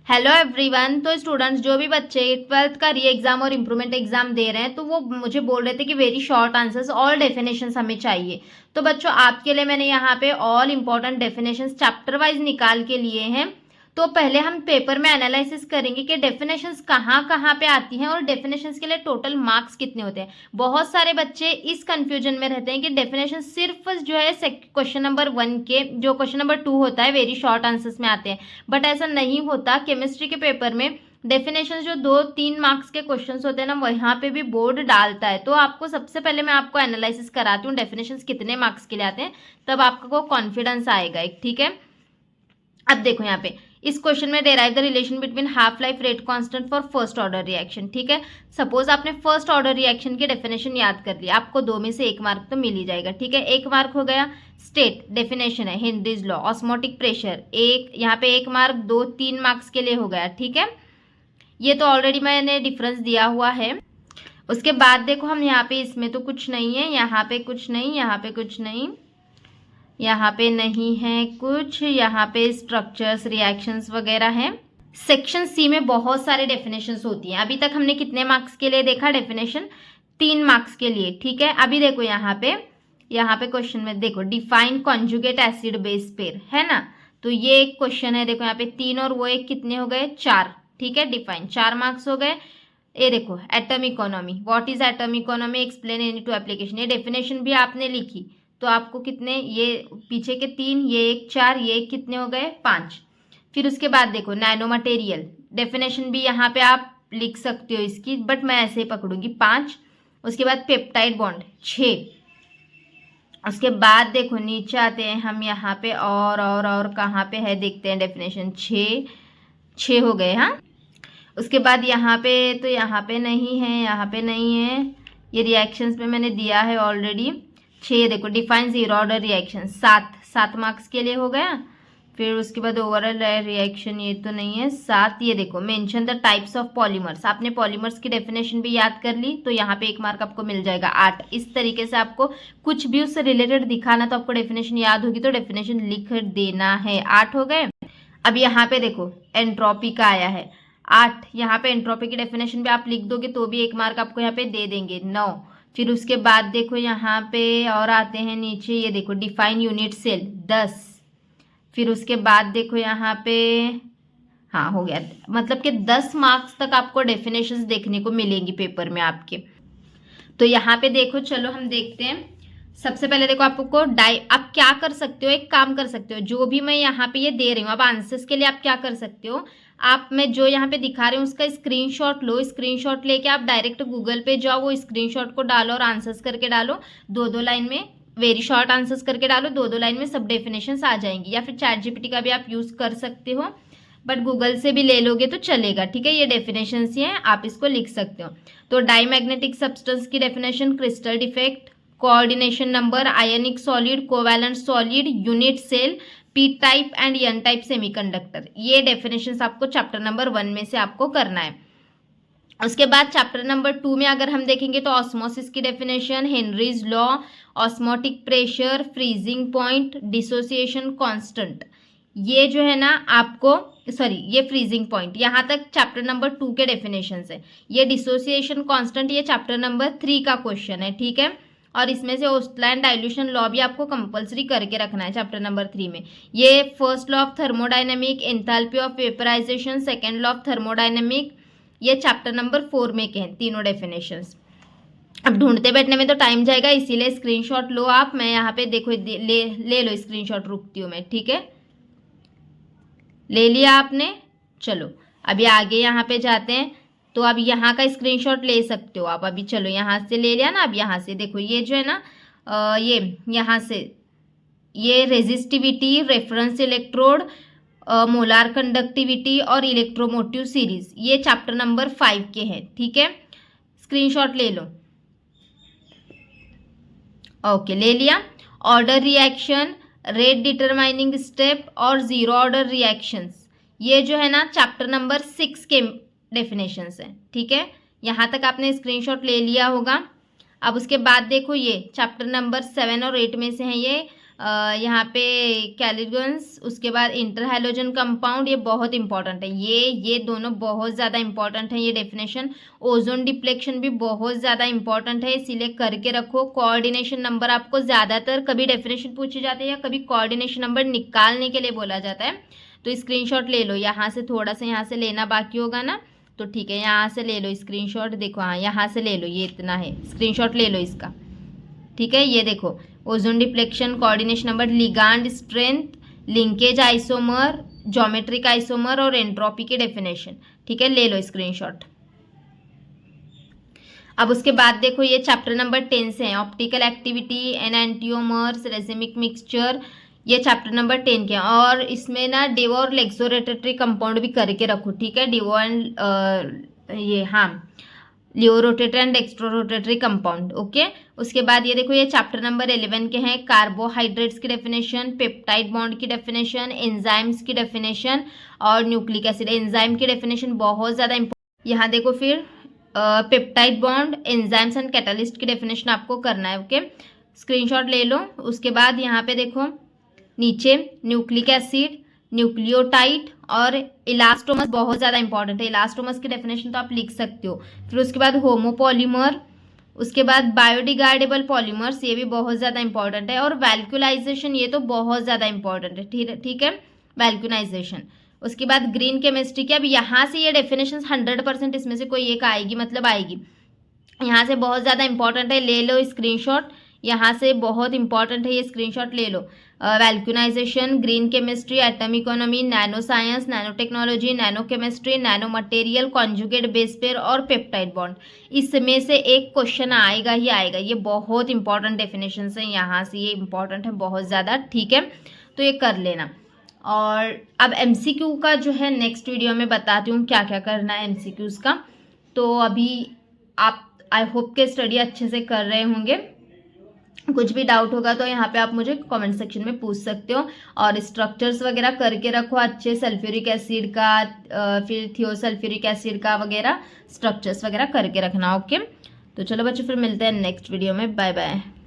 Hello everyone. तो students जो भी बच्चे 12th का री एग्जाम और इम्प्रूवमेंट एग्जाम दे रहे हैं तो वो मुझे बोल रहे थे कि very short answers all definitions हमें चाहिए। तो बच्चों आपके लिए मैंने यहाँ पे all important definitions chapter wise निकाल के लिए हैं। तो पहले हम पेपर में एनालिसिस करेंगे कि डेफिनेशंस कहाँ कहाँ पे आती हैं और डेफिनेशंस के लिए टोटल मार्क्स कितने होते हैं। बहुत सारे बच्चे इस कंफ्यूजन में रहते हैं कि डेफिनेशन सिर्फ जो है क्वेश्चन नंबर 1 के जो क्वेश्चन नंबर 2 होता है वेरी शॉर्ट आंसर्स में आते हैं, बट ऐसा नहीं होता। केमिस्ट्री के पेपर में डेफिनेशन जो 2-3 मार्क्स के क्वेश्चंस होते हैं ना वहाँ पे भी बोर्ड डालता है। तो आपको सबसे पहले मैं आपको एनालिसिस कराती हूँ डेफिनेशंस कितने मार्क्स के लिए आते हैं, तब आपको कॉन्फिडेंस आएगा एक। ठीक है, अब देखो यहाँ पे इस क्वेश्चन में derive the relation between half life rate constant for first order reaction. ठीक है, सपोज आपने फर्स्ट ऑर्डर रिएक्शन की डेफिनेशन याद कर लिया, आपको 2 में से 1 मार्क तो मिल ही जाएगा। ठीक है, 1 मार्क हो गया। स्टेट डेफिनेशन है हेनरीज लॉ, ऑस्मोटिक प्रेशर, एक यहाँ पे 1 मार्क, 2-3 मार्क्स के लिए हो गया। ठीक है, ये तो ऑलरेडी मैंने डिफरेंस दिया हुआ है। उसके बाद देखो हम यहाँ पे इसमें तो कुछ नहीं है, यहाँ पे कुछ नहीं, यहाँ पे कुछ नहीं, यहाँ पे नहीं है कुछ, यहाँ पे स्ट्रक्चर्स रिएक्शंस वगैरह हैं। सेक्शन सी में बहुत सारे डेफिनेशंस होती हैं। अभी तक हमने कितने मार्क्स के लिए देखा डेफिनेशन? 3 मार्क्स के लिए। ठीक है, अभी देखो यहाँ पे क्वेश्चन में देखो define conjugate acid base pair है ना, तो ये एक क्वेश्चन है। देखो यहाँ पे 3 और वो एक कितने हो गए? 4। ठीक है, डिफाइन 4 मार्क्स हो गए। ये देखो atom economy, what is atom economy, explain any two application, ये डेफिनेशन भी आपने लिखी तो आपको कितने, ये पीछे के 3, ये एक 4, ये एक कितने हो गए? 5। फिर उसके बाद देखो नैनो मटेरियल डेफिनेशन भी यहाँ पे आप लिख सकते हो इसकी, बट मैं ऐसे ही पकड़ूंगी 5। उसके बाद पेप्टाइड बॉन्ड 6। उसके बाद देखो नीचे आते हैं हम यहाँ पे और कहाँ पे है देखते हैं डेफिनेशन। 6 हो गए। हाँ, उसके बाद यहाँ पे तो यहाँ पे नहीं है, यहाँ पे नहीं है, ये रिएक्शंस में मैंने दिया है ऑलरेडी। 6 देखो define zero order reaction 7 marks के लिए हो गया। फिर उसके बाद ओवरऑल रिएक्शन ये तो नहीं है 7। ये देखो mention the types of polymers, आपने पॉलीमर्स की डेफिनेशन भी याद कर ली तो यहाँ पे 1 मार्क आपको मिल जाएगा। 8। इस तरीके से आपको कुछ भी उससे रिलेटेड दिखाना तो आपको डेफिनेशन याद होगी तो डेफिनेशन लिख देना है। 8 हो गए। अब यहाँ पे देखो एंट्रोपी का आया है 8, यहाँ पे एंट्रोपी की डेफिनेशन भी आप लिख दोगे तो भी 1 मार्क आपको यहाँ पे दे देंगे। 9। फिर उसके बाद देखो यहाँ पे और आते हैं नीचे, ये देखो डिफाइन यूनिट सेल 10। फिर उसके बाद देखो यहाँ पे, हाँ हो गया, मतलब कि 10 मार्क्स तक आपको डेफिनेशंस देखने को मिलेंगी पेपर में आपके। तो यहाँ पे देखो चलो हम देखते हैं। सबसे पहले देखो आपको आप क्या कर सकते हो, एक काम कर सकते हो, जो भी मैं यहाँ पे ये दे रही हूँ अब आंसर्स के लिए आप क्या कर सकते हो, आप मैं जो यहाँ पे दिखा रही हूँ उसका स्क्रीनशॉट लो। स्क्रीनशॉट लेके आप डायरेक्ट गूगल पे जाओ, वो स्क्रीनशॉट को डालो और आंसर्स करके डालो 2-2 लाइन में, वेरी शॉर्ट आंसर्स करके डालो 2-2 लाइन में, सब डेफिनेशंस आ जाएंगी। या फिर चैट जीपीटी का भी आप यूज कर सकते हो, बट गूगल से भी ले लोगे तो चलेगा। ठीक है, ये डेफिनेशंस ही हैं, आप इसको लिख सकते हो। तो डाईमैग्नेटिक सब्सटेंस की definition, crystal defect, coordination number, ionic solid, covalent solid, unit cell, P type and N type semiconductor, ये डेफिनेशंस आपको चैप्टर नंबर 1 में से आपको करना है। उसके बाद चैप्टर नंबर 2 में अगर हम देखेंगे तो ऑस्मोसिस की definition, Henry's law, osmotic pressure, freezing point, dissociation constant, ये जो है ना आपको ये फ्रीजिंग पॉइंट, यहाँ तक चैप्टर नंबर 2 के डेफिनेशंस है। ये डिसोसिएशन कांस्टेंट ये चैप्टर नंबर 3 का क्वेश्चन है। ठीक है, और इसमें से ओस्टलैंड डाइल्यूशन लॉ भी आपको कंपलसरी करके रखना है चैप्टर नंबर 3 में। ये first law of thermodynamic, enthalpy of vaporization, second law of thermodynamic, ये चैप्टर नंबर 4 में के हैं तीनों डेफिनेशंस। अब ढूंढते बैठने में तो टाइम जाएगा, इसीलिए स्क्रीनशॉट लो आप। मैं यहाँ पे देखो ले लो स्क्रीनशॉट, रुकती हूँ मैं। ठीक है, ले लिया आपने। चलो अभी आगे यहाँ पे जाते हैं, तो अब यहाँ का स्क्रीनशॉट ले सकते हो आप। अभी चलो यहाँ से ले लिया ना, अब यहाँ से देखो ये जो है ना ये यहाँ से ये resistivity, reference electrode, molar conductivity और इलेक्ट्रोमोटिव सीरीज, ये चैप्टर नंबर 5 के हैं। ठीक है, स्क्रीनशॉट ले लो। ओके, ले लिया। Order reaction, rate determining step और जीरो ऑर्डर रिएक्शंस, ये जो है ना चैप्टर नंबर 6 के डेफिनेशंस हैं। ठीक है, यहाँ तक आपने स्क्रीनशॉट ले लिया होगा। अब उसके बाद देखो ये चैप्टर नंबर 7 और 8 में से हैं ये यहाँ पे कैलिगन्स, उसके बाद इंटरहैलोजन कंपाउंड, ये बहुत इंपॉर्टेंट है। ये दोनों बहुत ज़्यादा इंपॉर्टेंट है ये डेफिनेशन। ओजोन डिप्लेक्शन भी बहुत ज़्यादा इंपॉर्टेंट है, इसीलिए करके रखो। कोऑर्डिनेशन नंबर आपको ज़्यादातर कभी डेफिनेशन पूछी जाती है या कभी कोऑर्डिनेशन नंबर निकालने के लिए बोला जाता है, तो स्क्रीनशॉट ले लो। यहाँ से थोड़ा सा यहाँ से लेना बाकी होगा ना, तो ठीक है, यहाँ से ले लो स्क्रीनशॉट। देखो हाँ, यहाँ से ले लो, ये इतना है, स्क्रीनशॉट ले लो इसका। ठीक है, ये देखो ozone deflection, coordination number, ligand strength, linkage isomer, geometric isomer और एंट्रोपी की डेफिनेशन। ठीक है, ले लो स्क्रीनशॉट। अब उसके बाद देखो ये चैप्टर नंबर 10 से है, optical activity, enantiomers, racemic mixture, ये चैप्टर नंबर 10 के हैं। और इसमें ना डिवो और लेक्सोरोटेटरी कंपाउंड भी करके रखो। ठीक है, डिवो एंड ये हाँ लियोरोटेटरी एंड एक्स्ट्रोरोटेटरी कंपाउंड। ओके, उसके बाद ये देखो ये चैप्टर नंबर 11 के हैं, कार्बोहाइड्रेट्स की डेफिनेशन, पेप्टाइड बॉन्ड की डेफिनेशन, एंजाइम्स की डेफिनेशन और न्यूक्लिक एसिड। एंजाइम की डेफिनेशन बहुत ज़्यादा इंपॉर्टेंट। यहाँ देखो फिर peptide bond, enzymes and catalyst की डेफिनेशन आपको करना है। ओके, स्क्रीनशॉट ले लो। उसके बाद यहाँ पे देखो नीचे न्यूक्लिक एसिड, न्यूक्लियोटाइड और इलास्टोमस बहुत ज़्यादा इंपॉर्टेंट है। इलास्टोमस की डेफिनेशन तो आप लिख सकते हो। फिर उसके बाद होमोपॉलीमर, उसके बाद बायोडिग्रेडेबल पॉलीमर्स, ये भी बहुत ज़्यादा इंपॉर्टेंट है। और वैल्क्यूलाइजेशन, ये तो बहुत ज़्यादा इंपॉर्टेंट है। ठीक है, वैल्क्यूनाइजेशन। उसके बाद ग्रीन केमिस्ट्री की, अब यहाँ से ये डेफिनेशन 100% इसमें से कोई एक आएगी, मतलब आएगी। यहाँ से बहुत ज़्यादा इंपॉर्टेंट है, ले लो स्क्रीनशॉट। यहाँ से बहुत इंपॉर्टेंट है, ये स्क्रीनशॉट ले लो। Vulcanization, green chemistry, atom economy, nano science, nano technology, nano chemistry, nano material, conjugate base pair और पेप्टाइड बॉन्ड। इसमें से एक क्वेश्चन आएगा ही आएगा। ये बहुत इंपॉर्टेंट डेफिनेशन है, यहाँ से ये इंपॉर्टेंट है बहुत ज़्यादा। ठीक है, तो ये कर लेना। और अब एमसीक्यू का जो है नेक्स्ट वीडियो में बताती हूँ क्या क्या करना है एमसीक्यूज का। तो अभी आप आई होप के स्टडी अच्छे से कर रहे होंगे। कुछ भी डाउट होगा तो यहाँ पे आप मुझे कमेंट सेक्शन में पूछ सकते हो। और स्ट्रक्चर्स वगैरह करके रखो अच्छे, सल्फ्यूरिक एसिड का, फिर थियोसल्फ्यूरिक एसिड का वगैरह स्ट्रक्चर्स वगैरह करके रखना। ओके, तो चलो बच्चों फिर मिलते हैं नेक्स्ट वीडियो में। Bye bye.